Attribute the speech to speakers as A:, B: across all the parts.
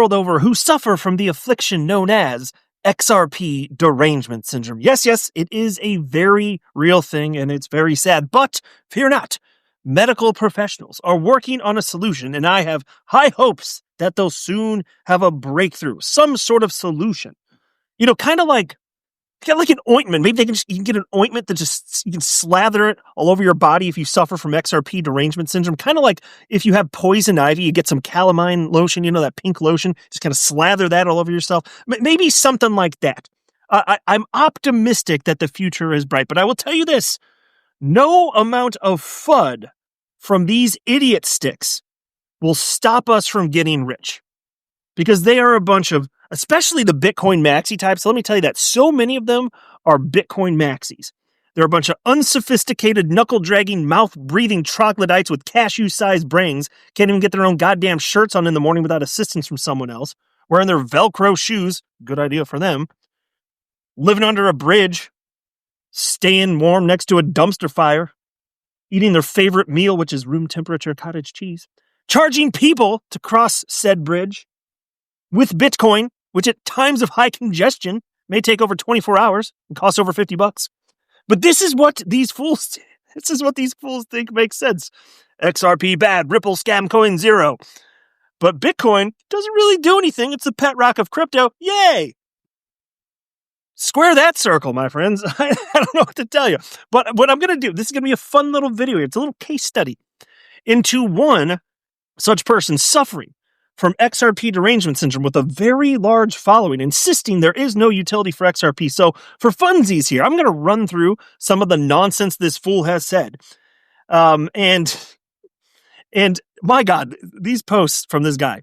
A: world over who suffer from the affliction known as XRP derangement syndrome. Yes, it is a very real thing and it's very sad, but fear not. Medical professionals are working on a solution, and I have high hopes that they'll soon have a breakthrough, some sort of solution. Kind of like an ointment. Maybe you can get an ointment that you can slather it all over your body if you suffer from XRP derangement syndrome. Kind of like if you have poison ivy, you get some calamine lotion, that pink lotion, just kind of slather that all over yourself. Maybe something like that. I'm optimistic that the future is bright, but I will tell you this. No amount of FUD from these idiot sticks will stop us from getting rich. Because they are a bunch of, especially the Bitcoin maxi types. Let me tell you that so many of them are Bitcoin maxis. They're a bunch of unsophisticated, knuckle-dragging, mouth-breathing troglodytes with cashew-sized brains. Can't even get their own goddamn shirts on in the morning without assistance from someone else. Wearing their Velcro shoes. Good idea for them. Living under a bridge. Staying warm next to a dumpster fire. Eating their favorite meal, which is room temperature cottage cheese. Charging people to cross said bridge. With Bitcoin, which at times of high congestion may take over 24 hours and cost over $50. But this is what these fools think makes sense. XRP bad, Ripple scam coin zero. But Bitcoin doesn't really do anything. It's the pet rock of crypto. Yay! Square that circle, my friends. I don't know what to tell you. But what I'm going to do, this is going to be a fun little video. It's a little case study into one such person suffering from XRP derangement syndrome with a very large following, insisting there is no utility for XRP. So for funsies here, I'm going to run through some of the nonsense this fool has said. And my God, these posts from this guy,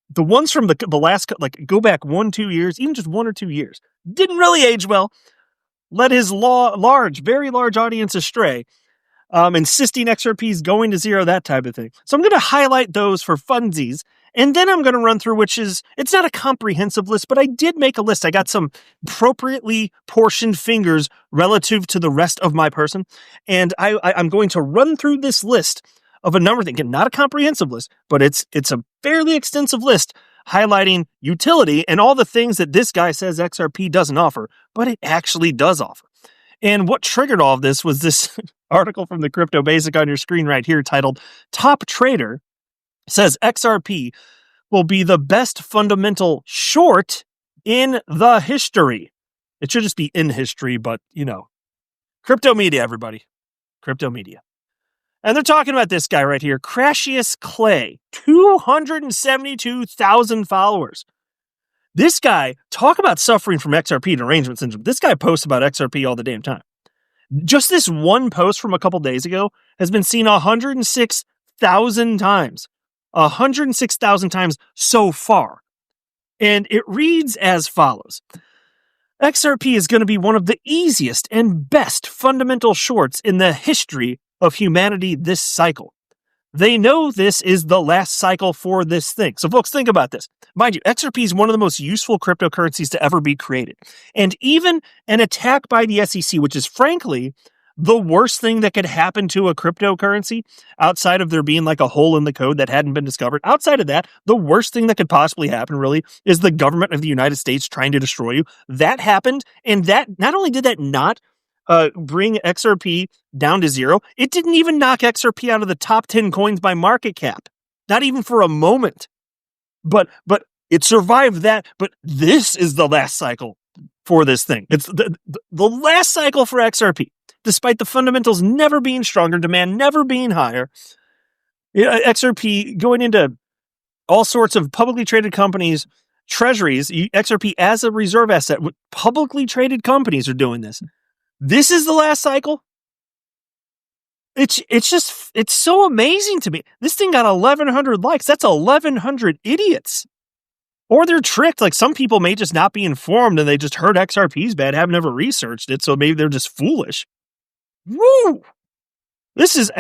A: the ones from the last, go back 1-2 years, even just 1 or 2 years, didn't really age well, led his very large audience astray. Insisting XRP is going to zero, that type of thing. So I'm going to highlight those for funsies, and then I'm going to run through it's not a comprehensive list, but I did make a list. I got some appropriately portioned fingers relative to the rest of my person, and I'm going to run through this list of a number of things. Again, not a comprehensive list, but it's a fairly extensive list highlighting utility and all the things that this guy says XRP doesn't offer, but it actually does offer. And what triggered all of this was this article from the Crypto Basic on your screen right here titled Top Trader Says XRP Will Be the Best Fundamental Short in the History. It should just be in history, but crypto media, everybody. Crypto media. And they're talking about this guy right here, Crashius Clay, 272,000 followers. This guy, talk about suffering from XRP derangement syndrome. This guy posts about XRP all the damn time. Just this one post from a couple days ago has been seen 106,000 times. 106,000 times so far. And it reads as follows. XRP is going to be one of the easiest and best fundamental shorts in the history of humanity this cycle. They know this is the last cycle for this thing. So folks, think about this. Mind you, XRP is one of the most useful cryptocurrencies to ever be created. And even an attack by the SEC, which is frankly the worst thing that could happen to a cryptocurrency outside of there being like a hole in the code that hadn't been discovered. Outside of that, the worst thing that could possibly happen really is the government of the United States trying to destroy you. That happened. And that not only did that not bring XRP down to zero, it didn't even knock XRP out of the top 10 coins by market cap. Not even for a moment. But it survived that. But this is the last cycle for this thing. It's the last cycle for XRP. Despite the fundamentals never being stronger, demand never being higher, XRP going into all sorts of publicly traded companies, treasuries, XRP as a reserve asset, publicly traded companies are doing this. This is the last cycle. It's so amazing to me. This thing got 1,100 likes. That's 1,100 idiots. Or they're tricked. Like some people may just not be informed and they just heard XRP's bad, have never researched it, so maybe they're just foolish. Woo! This is,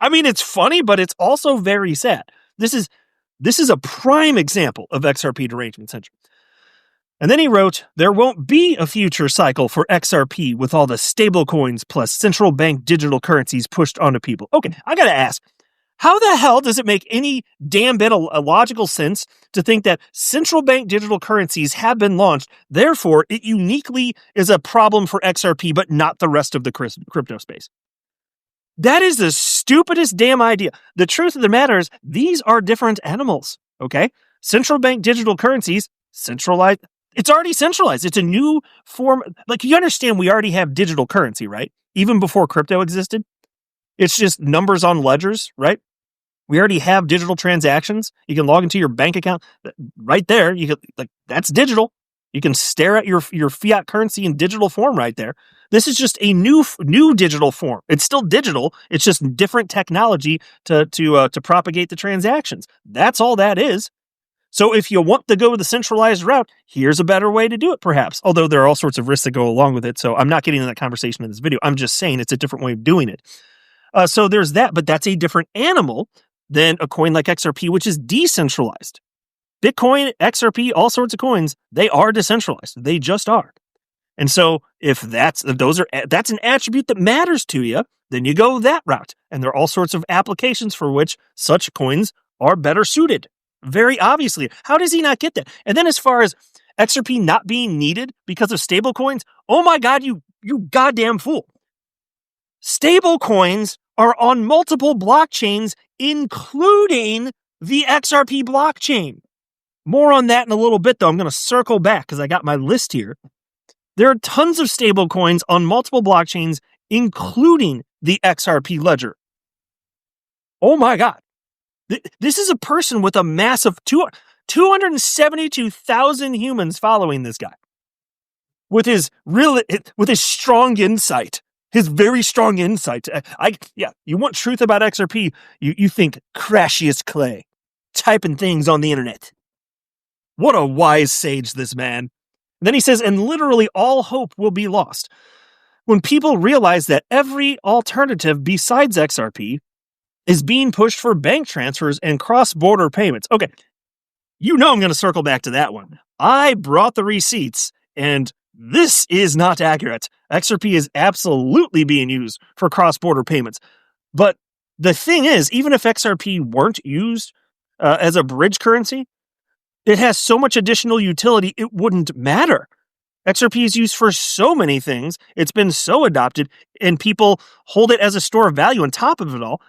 A: it's funny, but it's also very sad. This is a prime example of XRP derangement syndrome. And then he wrote, there won't be a future cycle for XRP with all the stable coins plus central bank digital currencies pushed onto people. Okay, I gotta ask, How the hell does it make any damn bit of logical sense to think that central bank digital currencies have been launched, therefore it uniquely is a problem for XRP, but not the rest of the crypto space? That is the stupidest damn idea. The truth of the matter is these are different animals, okay? Central bank digital currencies, centralized. It's already centralized. It's a new form. Like, you understand we already have digital currency, right? Even before crypto existed. It's just numbers on ledgers, right? We already have digital transactions. You can log into your bank account right there. You can, that's digital. You can stare at your fiat currency in digital form right there. This is just a new digital form. It's still digital. It's just different technology to propagate the transactions. That's all that is. So if you want to go the centralized route, here's a better way to do it, perhaps. Although there are all sorts of risks that go along with it. So I'm not getting into that conversation in this video. I'm just saying it's a different way of doing it. So there's that, but that's a different animal than a coin like XRP, which is decentralized. Bitcoin, XRP, all sorts of coins, they are decentralized. They just are. And so if that's an attribute that matters to you, then you go that route. And there are all sorts of applications for which such coins are better suited. Very obviously. How does he not get that? And then as far as XRP not being needed because of stable coins, oh my God, you goddamn fool. Stable coins are on multiple blockchains, including the XRP blockchain. More on that in a little bit, though. I'm going to circle back because I got my list here. There are tons of stable coins on multiple blockchains, including the XRP ledger. Oh my God. This is a person with a massive 272,000 humans following this guy. With his strong insight. His very strong insight. You want truth about XRP, you think Crashius Clay, typing things on the internet. What a wise sage, this man. And then he says, and literally all hope will be lost when people realize that every alternative besides XRP is being pushed for bank transfers and cross-border payments. Okay, I'm going to circle back to that one. I brought the receipts, and this is not accurate. XRP is absolutely being used for cross-border payments. But the thing is, even if XRP weren't used as a bridge currency, it has so much additional utility, it wouldn't matter. XRP is used for so many things. It's been so adopted, and people hold it as a store of value on top of it all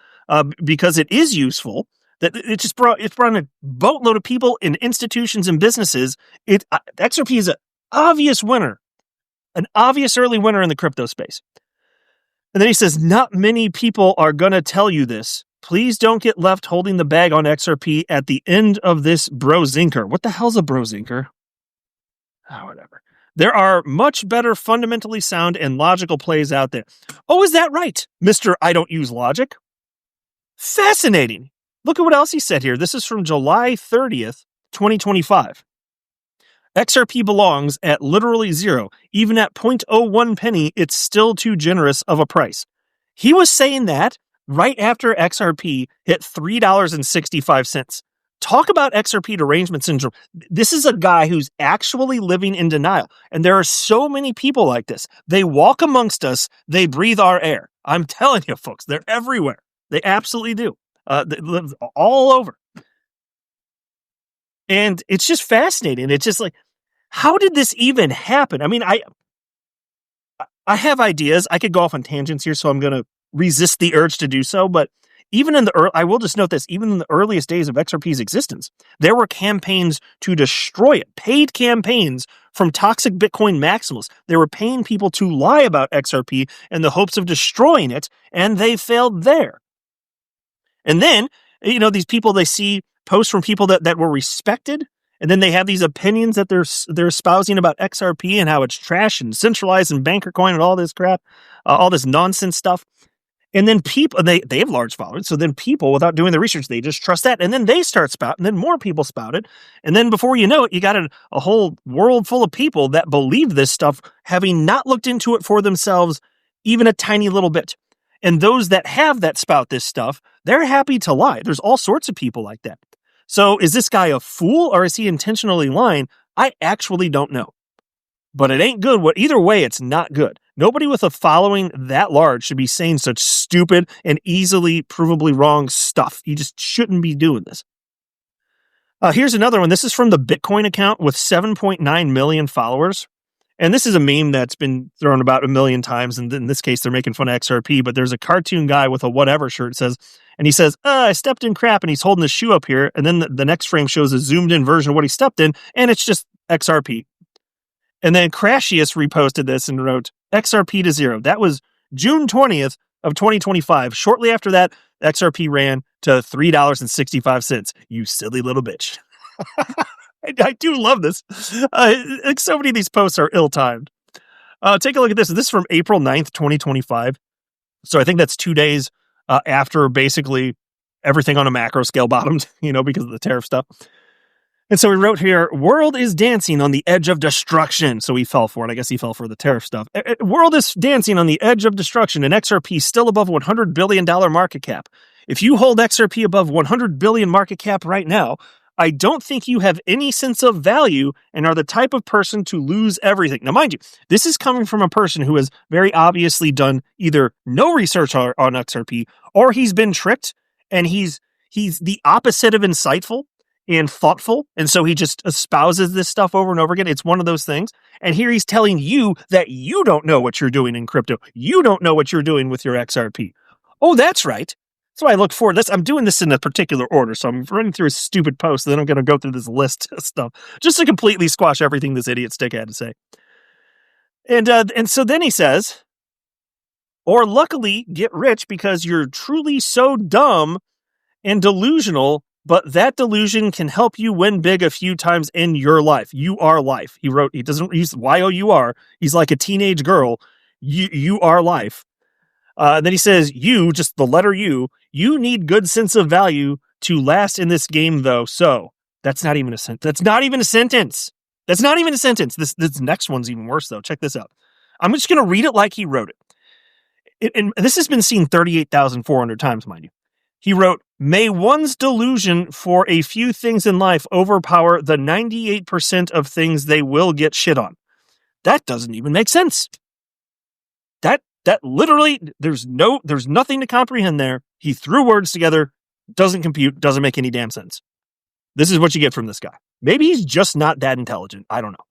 A: because it is useful. That it's brought in a boatload of people and institutions and businesses. XRP is an obvious winner, an obvious early winner in the crypto space. And then he says, not many people are going to tell you this. Please don't get left holding the bag on XRP at the end of this brozinker. What the hell's a brozinker? Oh, whatever. There are much better fundamentally sound and logical plays out there. Oh, is that right, Mr. I don't use logic? Fascinating. Look at what else he said here. This is from July 30th, 2025. XRP belongs at literally zero. Even at 0.01 penny, it's still too generous of a price. He was saying that right after XRP hit $3.65. Talk about XRP derangement syndrome. This is a guy who's actually living in denial. And there are so many people like this. They walk amongst us. They breathe our air. I'm telling you, folks, they're everywhere. They absolutely do. They live all over. And it's just fascinating. It's just like, how did this even happen? I mean, I have ideas. I could go off on tangents here, so I'm going to resist the urge to do so. But even in I will just note this, even in the earliest days of XRP's existence, there were campaigns to destroy it, paid campaigns from toxic Bitcoin maximalists. They were paying people to lie about XRP in the hopes of destroying it, and they failed there. And then, these people, they see posts from people that were respected, and then they have these opinions that they're espousing about XRP and how it's trash and centralized and banker coin and all this crap, all this nonsense stuff. And then people, they have large followers. So then people, without doing the research, they just trust that. And then they start spouting, and then more people spout it. And then before you know it, you got a whole world full of people that believe this stuff, having not looked into it for themselves even a tiny little bit. And those that have that spout this stuff, they're happy to lie. There's all sorts of people like that. So is this guy a fool, or is he intentionally lying? I actually don't know. But it ain't good. Either way, it's not good. Nobody with a following that large should be saying such stupid and easily provably wrong stuff. You just shouldn't be doing this. Here's another one. This is from the Bitcoin account with 7.9 million followers. And this is a meme that's been thrown about a million times. And in this case, they're making fun of XRP. But there's a cartoon guy with a whatever shirt and he says, I stepped in crap, and he's holding his shoe up here. And then the next frame shows a zoomed in version of what he stepped in. And it's just XRP. And then Crashius reposted this and wrote XRP to zero. That was June 20th of 2025. Shortly after that, XRP ran to $3.65. You silly little bitch. I do love this. So many of these posts are ill-timed. Take a look at this. This is from April 9th, 2025. So I think that's 2 days after basically everything on a macro scale bottomed, because of the tariff stuff. And so he wrote here, world is dancing on the edge of destruction. So he fell for it. I guess he fell for the tariff stuff. World is dancing on the edge of destruction, and XRP still above $100 billion market cap. If you hold XRP above 100 billion market cap right now, I don't think you have any sense of value and are the type of person to lose everything. Now, mind you, this is coming from a person who has very obviously done either no research on XRP, or he's been tricked, and he's the opposite of insightful and thoughtful, and so he just espouses this stuff over and over again. It's one of those things. And here he's telling you that you don't know what you're doing in crypto. You don't know what you're doing with your XRP. Oh, that's right. So I look forward to this. I'm doing this in a particular order, so I'm running through a stupid post, and then I'm going to go through this list of stuff just to completely squash everything this idiot stick had to say. And so then he says, or luckily get rich because you're truly so dumb and delusional, but that delusion can help you win big a few times in your life. You are life. He doesn't use Y-O-U-R. He's like a teenage girl. You are life. Then he says, just the letter U, you need good sense of value to last in this game, though. So that's not even a sentence. That's not even a sentence. This next one's even worse, though. Check this out. I'm just going to read it like he wrote it. And this has been seen 38,400 times, mind you. He wrote, may one's delusion for a few things in life overpower the 98% of things they will get shit on. That doesn't even make sense. That literally, there's nothing to comprehend there. He threw words together, doesn't compute, doesn't make any damn sense. This is what you get from this guy. Maybe he's just not that intelligent. I don't know.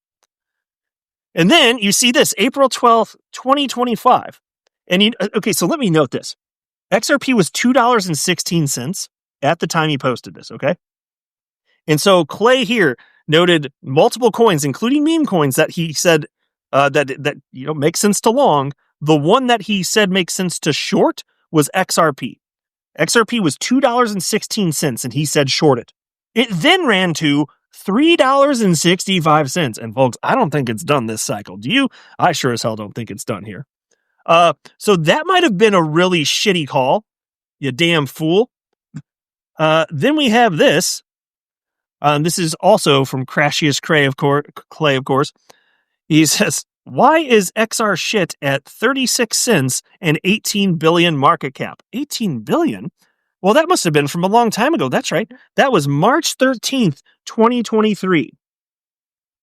A: And then you see this, April 12th, 2025. Okay, so let me note this. XRP was $2.16 at the time he posted this, okay? And so Clay here noted multiple coins, including meme coins, that he said that make sense to long. The one that he said makes sense to short was XRP. XRP was $2.16, and he said short it. It then ran to $3.65. And folks, I don't think it's done this cycle. Do you? I sure as hell don't think it's done here. So that might have been a really shitty call. You damn fool. Then we have this. This is also from Crashius Clay, of course. He says, why is XR shit at 36 cents and 18 billion market cap? 18 billion? Well, that must have been from a long time ago. That's right. That was March 13th, 2023.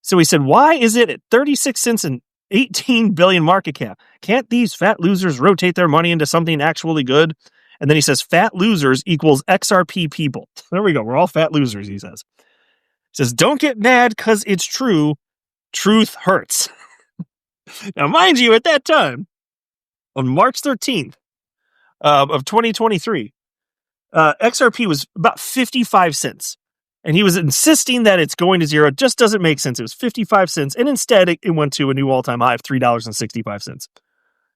A: So he said, why is it at 36 cents and 18 billion market cap? Can't these fat losers rotate their money into something actually good? And then he says, fat losers equals XRP people. There we go. We're all fat losers, he says. He says, don't get mad because it's true. Truth hurts. Now, mind you, at that time, on March 13th of 2023, XRP was about 55 cents. And he was insisting that it's going to zero. It just doesn't make sense. It was 55 cents. And instead, it went to a new all-time high of $3.65.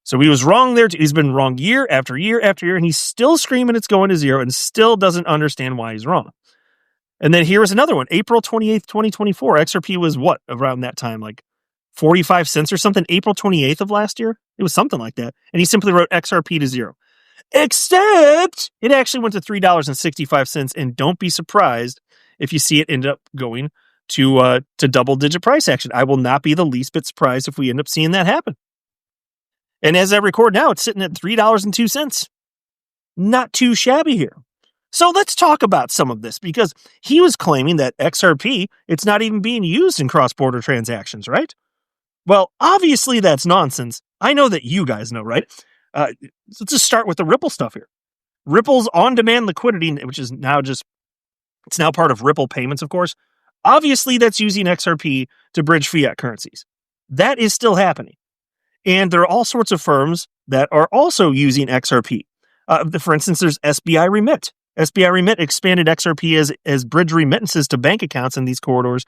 A: So he was wrong there. He's been wrong year after year after year. And he's still screaming it's going to zero and still doesn't understand why he's wrong. And then here was another one. April 28th, 2024. XRP was what around that time? Like 45 cents or something? April 28th of last year? It was something like that. And he simply wrote XRP to zero. Except it actually went to $3.65. And don't be surprised if you see it end up going to double-digit price action. I will not be the least bit surprised if we end up seeing that happen. And as I record now, it's sitting at $3.02. Not too shabby here. So let's talk about some of this, because he was claiming that XRP, it's not even being used in cross-border transactions, right? Well, obviously that's nonsense. I know that you guys know, right? So let's just start with the Ripple stuff here. Ripple's on-demand liquidity, which is now it's now part of Ripple payments, of course. Obviously, that's using XRP to bridge fiat currencies. That is still happening. And there are all sorts of firms that are also using XRP. For instance, there's SBI Remit. SBI Remit expanded XRP as bridge remittances to bank accounts in these corridors,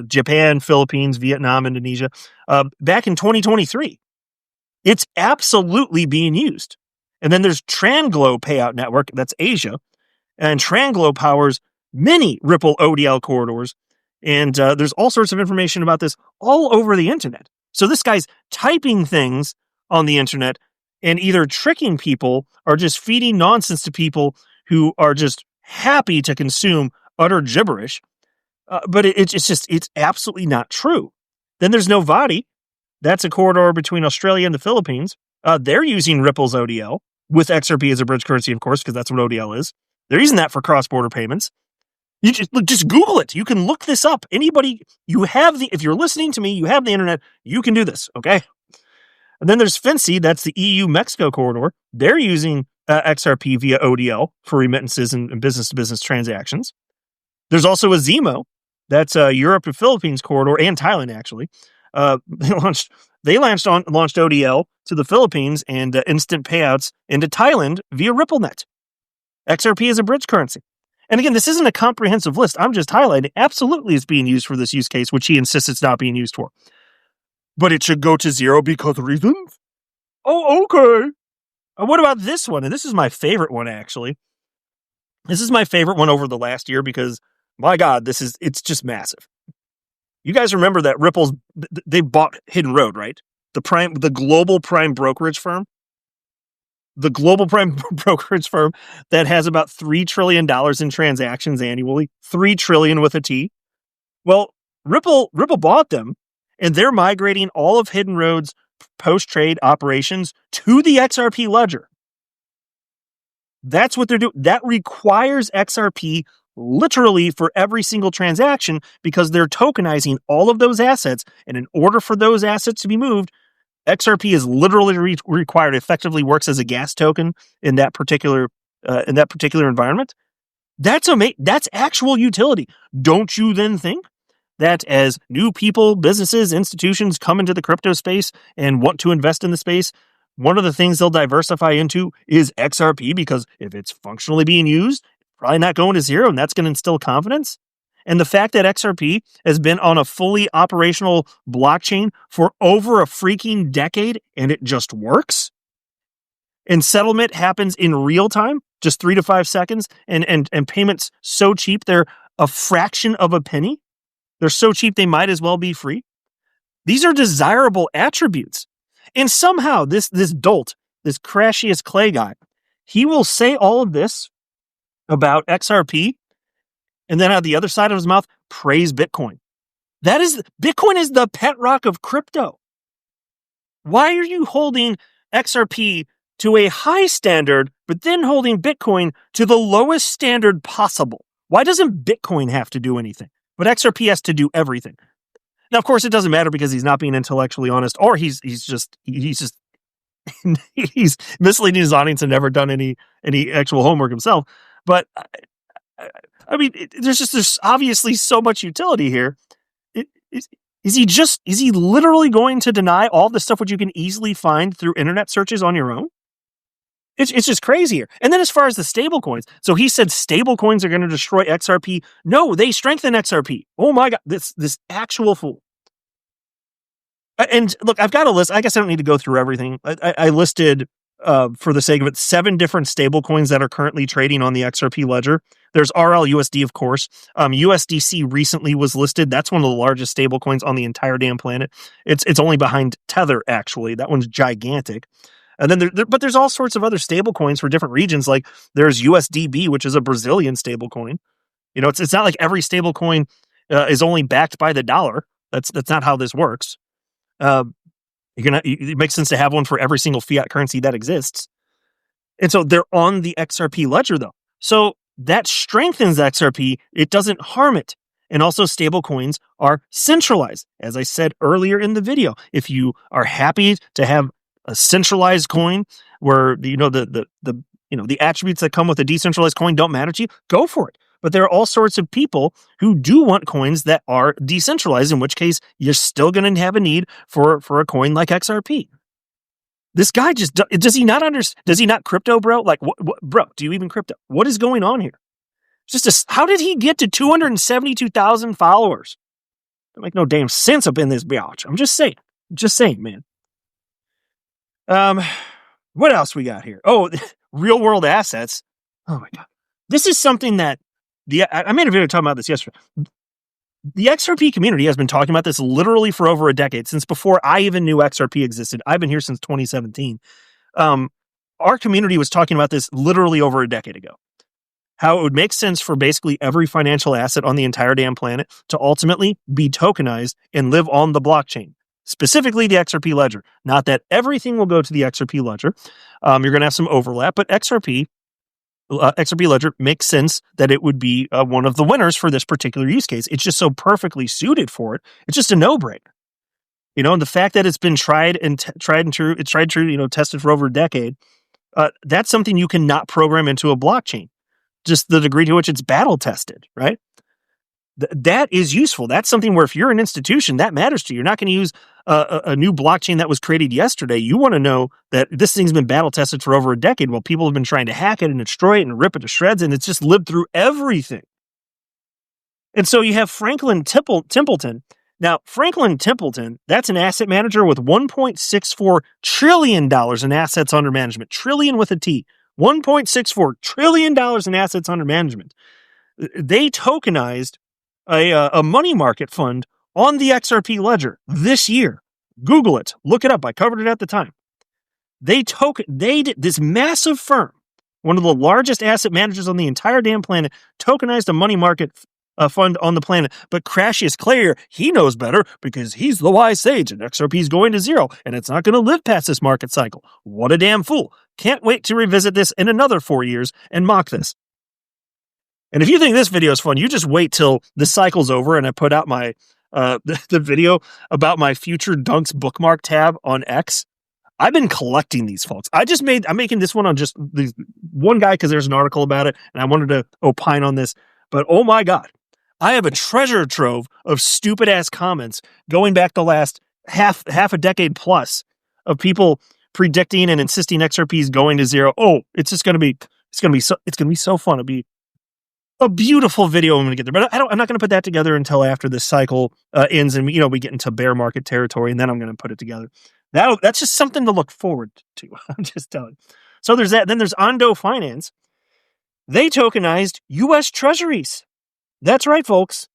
A: Japan, Philippines, Vietnam, Indonesia, back in 2023. It's absolutely being used. And then there's Tranglo Payout Network, that's Asia, and Tranglo powers many Ripple ODL corridors. And there's all sorts of information about this all over the internet. So this guy's typing things on the internet and either tricking people or just feeding nonsense to people who are just happy to consume utter gibberish. But it's absolutely not true. Then there's Novati. That's a corridor between Australia and the Philippines. They're using Ripple's ODL with XRP as a bridge currency, of course, because that's what ODL is. They're using that for cross-border payments. You just Google it. You can look this up. Anybody, if you're listening to me, you have the internet, you can do this, okay? And then there's FinCEN, that's the EU-Mexico corridor. They're using XRP via ODL for remittances and business-to-business transactions. There's also a Zemo, that's Europe and Philippines corridor, and Thailand, actually. They launched ODL to the Philippines and instant payouts into Thailand via RippleNet. XRP is a bridge currency. And again, this isn't a comprehensive list. I'm just highlighting absolutely it's being used for this use case, which he insists it's not being used for. But it should go to zero because of reasons? Oh, okay. What about this one? And this is my favorite one, actually. This is my favorite one over the last year because, my God, it's just massive. You guys remember that they bought Hidden Road, right? The global prime brokerage firm. The global prime brokerage firm that has about $3 trillion in transactions annually. 3 trillion with a T. Well, Ripple bought them, and they're migrating all of Hidden Road's post-trade operations to the XRP ledger. That's what they're doing. That requires XRP literally for every single transaction because they're tokenizing all of those assets. And in order for those assets to be moved, XRP is literally required. It effectively works as a gas token in that particular environment. That's actual utility. Don't you then think that as new people, businesses, institutions come into the crypto space and want to invest in the space, one of the things they'll diversify into is XRP because if it's functionally being used, probably not going to zero, and that's going to instill confidence. And the fact that XRP has been on a fully operational blockchain for over a freaking decade and it just works. And settlement happens in real time, just 3 to 5 seconds, and payments so cheap they're a fraction of a penny. They're so cheap they might as well be free. These are desirable attributes. And somehow this dolt, this Crashius Clay guy, he will say all of this about XRP, and then on the other side of his mouth, praise Bitcoin. Bitcoin is the pet rock of crypto. Why are you holding XRP to a high standard, but then holding Bitcoin to the lowest standard possible? Why doesn't Bitcoin have to do anything, but XRP has to do everything? Now, of course, it doesn't matter because he's not being intellectually honest, or he's just he's misleading his audience and never done any actual homework himself. But I mean, there's obviously so much utility here. Is he literally going to deny all the stuff which you can easily find through internet searches on your own? It's just crazy here. And then as far as the stable coins, so he said stable coins are going to destroy XRP. No, they strengthen XRP. Oh my God, this actual fool. And look, I've got a list. I guess I don't need to go through everything. I listed, for the sake of it, 7 different stable coins that are currently trading on the XRP ledger. There's RLUSD, of course. USDC recently was listed. That's one of the largest stable coins on the entire damn planet. It's only behind Tether, actually. That one's gigantic. And then but there's all sorts of other stable coins for different regions. Like there's USDB, which is a Brazilian stable coin. You know, it's not like every stable coin is only backed by the dollar. That's not how this works. It makes sense to have one for every single fiat currency that exists. And so they're on the XRP ledger, though. So that strengthens XRP. It doesn't harm it. And also stable coins are centralized. As I said earlier in the video, if you are happy to have a centralized coin where the attributes that come with a decentralized coin don't matter to you, go for it. But there are all sorts of people who do want coins that are decentralized, in which case you're still going to have a need for a coin like XRP. This guy does he not crypto, bro? Like, what, bro, do you even crypto? What is going on here? How did he get to 272,000 followers? That make no damn sense up in this biatch. I'm just saying, man. What else we got here? Oh, real world assets. Oh my God. This is something that I made a video talking about this yesterday. The XRP community has been talking about this literally for over a decade, since before I even knew XRP existed. I've been here since 2017. Our community was talking about this literally over a decade ago. How it would make sense for basically every financial asset on the entire damn planet to ultimately be tokenized and live on the blockchain, specifically the XRP ledger. Not that everything will go to the XRP ledger. You're going to have some overlap, but XRP ledger makes sense that it would be one of the winners for this particular use case. It's just so perfectly suited for it. It's just a no-brainer. And the fact that it's been tried and true, tested for over a decade, that's something you cannot program into a blockchain. Just the degree to which it's battle tested, right? That is useful. That's something where if you're an institution, that matters to you. You're not going to use a new blockchain that was created yesterday. You want to know that this thing's been battle tested for over a decade while people have been trying to hack it and destroy it and rip it to shreds, and it's just lived through everything. And so you have Franklin Templeton. Now, Franklin Templeton, that's an asset manager with $1.64 trillion in assets under management. Trillion with a T. $1.64 trillion in assets under management. They tokenized a money market fund on the XRP ledger this year. Google it. Look it up. I covered it at the time. This massive firm, one of the largest asset managers on the entire damn planet, tokenized a money market fund on the planet. But Cassius Clay, he knows better because he's the wise sage and XRP is going to zero and it's not going to live past this market cycle. What a damn fool. Can't wait to revisit this in another 4 years and mock this. And if you think this video is fun, you just wait till the cycle's over and I put out my the video about my future Dunks bookmark tab on X. I've been collecting these, folks. I'm making this one on just this one guy because there's an article about it and I wanted to opine on this. But oh my God, I have a treasure trove of stupid ass comments going back the last half a decade plus of people predicting and insisting XRP is going to zero. Oh, it's going to be so fun. It'll be a beautiful video when we get there, but I'm not going to put that together until after the cycle ends and we get into bear market territory, and then I'm going to put it together. That's just something to look forward to. I'm just telling. So there's that. Then there's Ondo Finance. They tokenized U.S. Treasuries. That's right, folks.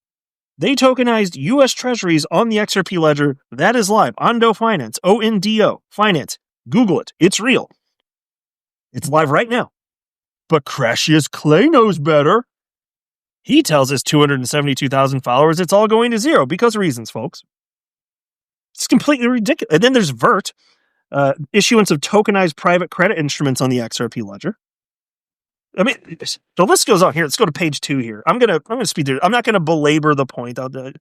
A: They tokenized U.S. Treasuries on the XRP ledger. That is live. Ondo Finance. ONDO Finance. Google it. It's real. It's live right now. But Cassius Clay knows better. He tells his 272,000 followers it's all going to zero because of reasons, folks. It's completely ridiculous. And then there's VERT, issuance of tokenized private credit instruments on the XRP ledger. I mean, the list goes on here. Let's go to page 2 here. I'm gonna speed through it. I'm not gonna belabor the point. I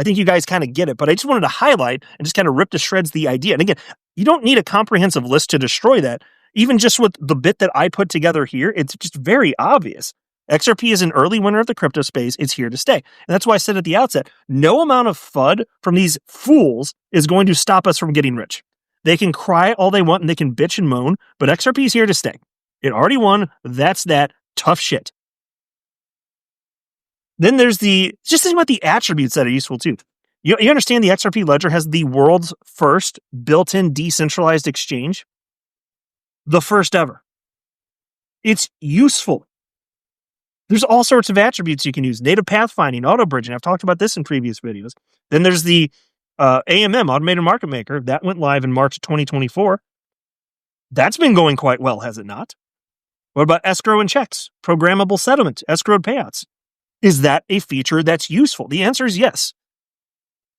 A: think you guys kind of get it, but I just wanted to highlight and just kind of rip to shreds the idea. And again, you don't need a comprehensive list to destroy that. Even just with the bit that I put together here, it's just very obvious. XRP is an early winner of the crypto space. It's here to stay. And that's why I said at the outset, no amount of FUD from these fools is going to stop us from getting rich. They can cry all they want and they can bitch and moan, but XRP is here to stay. It already won. That's that. Tough shit. Then there's just think about the attributes that are useful too. You understand the XRP ledger has the world's first built-in decentralized exchange? The first ever. It's useful. There's all sorts of attributes you can use. Native pathfinding, auto-bridging. I've talked about this in previous videos. Then there's the AMM, Automated Market Maker. That went live in March of 2024. That's been going quite well, has it not? What about escrow and checks? Programmable settlement, escrowed payouts. Is that a feature that's useful? The answer is yes.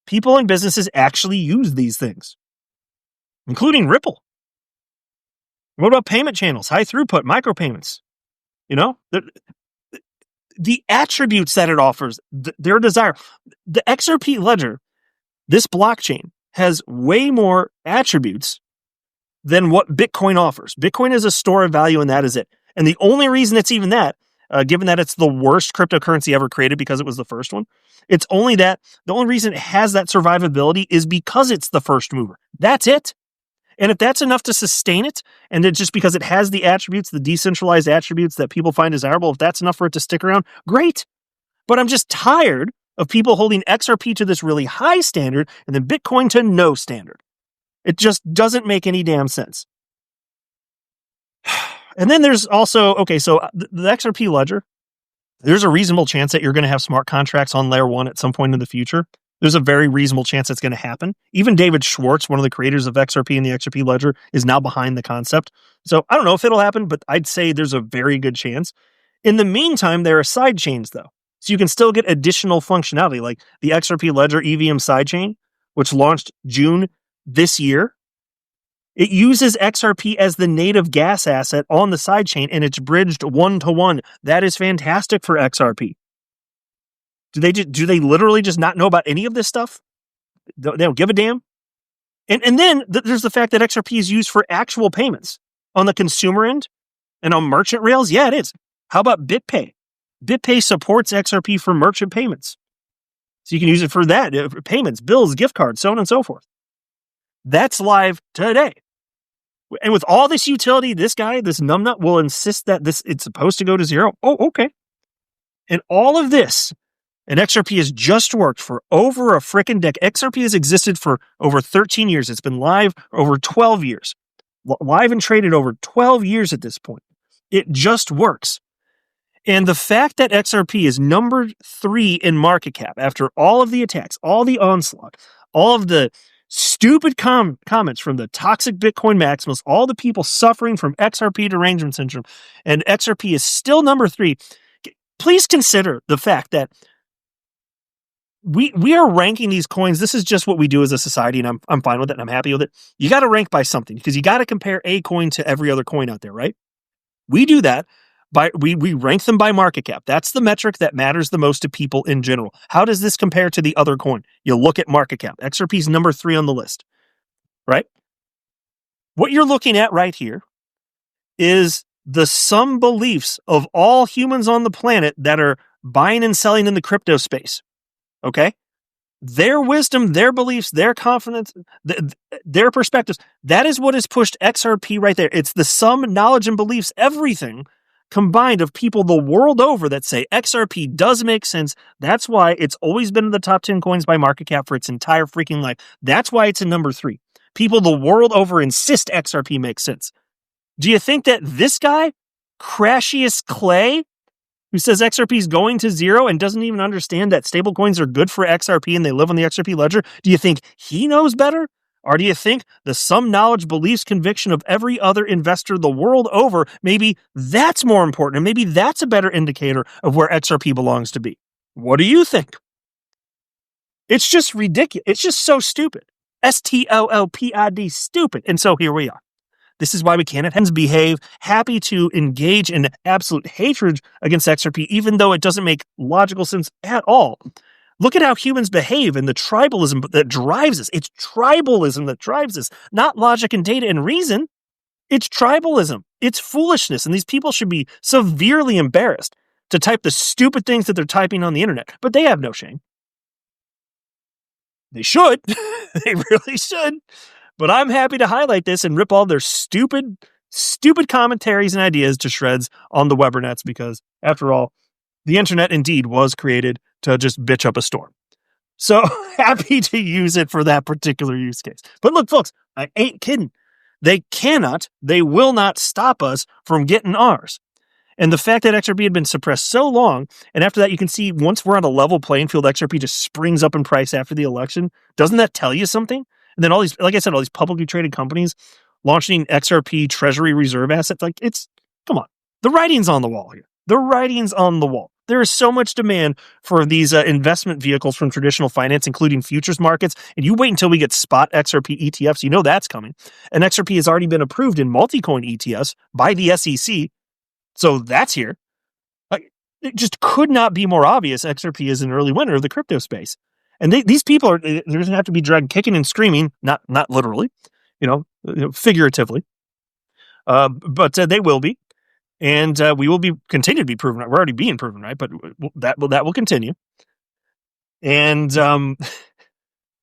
A: People and businesses actually use these things, including Ripple. What about payment channels, high throughput, micropayments? the attributes that it offers, their desire. The XRP ledger, this blockchain, has way more attributes than what Bitcoin offers. Bitcoin is a store of value, and that is it. And the only reason it's even that, given that it's the worst cryptocurrency ever created because it was the first one, it's only that the only reason it has that survivability is because it's the first mover. That's it. And if that's enough to sustain it, and it's just because it has the attributes, the decentralized attributes that people find desirable, if that's enough for it to stick around, great. But I'm just tired of people holding XRP to this really high standard and then Bitcoin to no standard. It just doesn't make any damn sense. And then there's also, so the XRP ledger, there's a reasonable chance that you're going to have smart contracts on layer 1 at some point in the future. There's a very reasonable chance it's going to happen. Even David Schwartz, one of the creators of XRP and the XRP ledger, is now behind the concept. So I don't know if it'll happen, but I'd say there's a very good chance. In the meantime, there are side chains, though. So you can still get additional functionality, like the XRP ledger EVM sidechain, which launched June this year. It uses XRP as the native gas asset on the sidechain, and it's bridged 1-to-1. That is fantastic for XRP. Do they literally just not know about any of this stuff? They don't give a damn? And then there's the fact that XRP is used for actual payments on the consumer end and on merchant rails. Yeah, it is. How about BitPay? BitPay supports XRP for merchant payments. So you can use it for that, for payments, bills, gift cards, so on and so forth. That's live today. And with all this utility, this guy, this numbnut, will insist that it's supposed to go to zero. Oh, okay. And all of this, and XRP has just worked for over a frickin' decade. XRP has existed for over 13 years. It's been live over 12 years. Live and traded over 12 years at this point. It just works. And the fact that XRP is number 3 in market cap after all of the attacks, all the onslaught, all of the stupid comments from the toxic Bitcoin maximalists, all the people suffering from XRP derangement syndrome, and XRP is still number 3. Please consider the fact that we are ranking these coins. This is just what we do as a society, and I'm fine with it, and I'm happy with it. You got to rank by something, because you got to compare a coin to every other coin out there, right? We do that by we rank them by market cap. That's the metric that matters the most to people in general. How does this compare to the other coin? You look at market cap. XRP is number 3 on the list, right? What you're looking at right here is the sum beliefs of all humans on the planet that are buying and selling in the crypto space. Okay? Their wisdom, their beliefs, their confidence, their perspectives, that is what has pushed XRP right there. It's the sum, knowledge, and beliefs, everything combined of people the world over that say XRP does make sense. That's why it's always been in the top 10 coins by market cap for its entire freaking life. That's why it's in number 3. People the world over insist XRP makes sense. Do you think that this guy, Crashius Clay, who says XRP is going to zero and doesn't even understand that stablecoins are good for XRP and they live on the XRP ledger, do you think he knows better? Or do you think the sum knowledge, beliefs, conviction of every other investor the world over, maybe that's more important, and maybe that's a better indicator of where XRP belongs to be? What do you think? It's just ridiculous. It's just so stupid. STOLPID, stupid. And so here we are. This is why we can't have behave, happy to engage in absolute hatred against XRP, even though it doesn't make logical sense at all. Look at how humans behave and the tribalism that drives us. It's tribalism that drives us, not logic and data and reason. It's tribalism. It's foolishness. And these people should be severely embarrassed to type the stupid things that they're typing on the internet. But they have no shame. They should. They really should. But I'm happy to highlight this and rip all their stupid commentaries and ideas to shreds on the Webernets, because, after all, the internet indeed was created to just bitch up a storm. So happy to use it for that particular use case. But look, folks, I ain't kidding. They will not stop us from getting ours. And the fact that XRP had been suppressed so long, and after that you can see once we're on a level playing field, XRP just springs up in price after the election. Doesn't that tell you something? And then all these, like I said, all these publicly traded companies launching XRP treasury reserve assets, come on. The writing's on the wall here. The writing's on the wall. There is so much demand for these investment vehicles from traditional finance, including futures markets. And you wait until we get spot XRP ETFs. You know that's coming. And XRP has already been approved in multi-coin ETFs by the SEC. So that's here. it just could not be more obvious. XRP is an early winner of the crypto space. And these people are, they're going to have to be dragged kicking and screaming, not literally, figuratively. But they will be. And we will continue to be proven right. We're already being proven right, but that will continue. And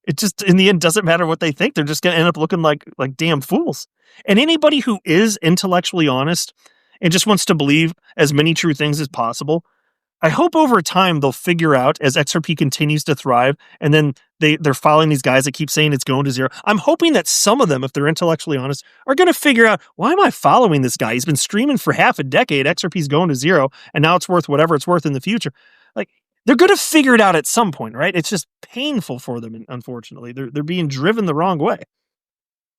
A: it just, in the end, doesn't matter what they think. They're just going to end up looking like damn fools. And anybody who is intellectually honest and just wants to believe as many true things as possible, I hope over time they'll figure out, as XRP continues to thrive, and then they're following these guys that keep saying it's going to zero. I'm hoping that some of them, if they're intellectually honest, are going to figure out, why am I following this guy? He's been streaming for half a decade. XRP's going to zero, and now it's worth whatever it's worth in the future. Like, they're going to figure it out at some point, right? It's just painful for them, unfortunately. They're being driven the wrong way.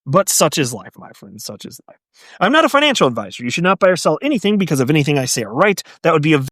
A: But such is life, my friends. Such is life. I'm not a financial advisor. You should not buy or sell anything because of anything I say or write. That would be a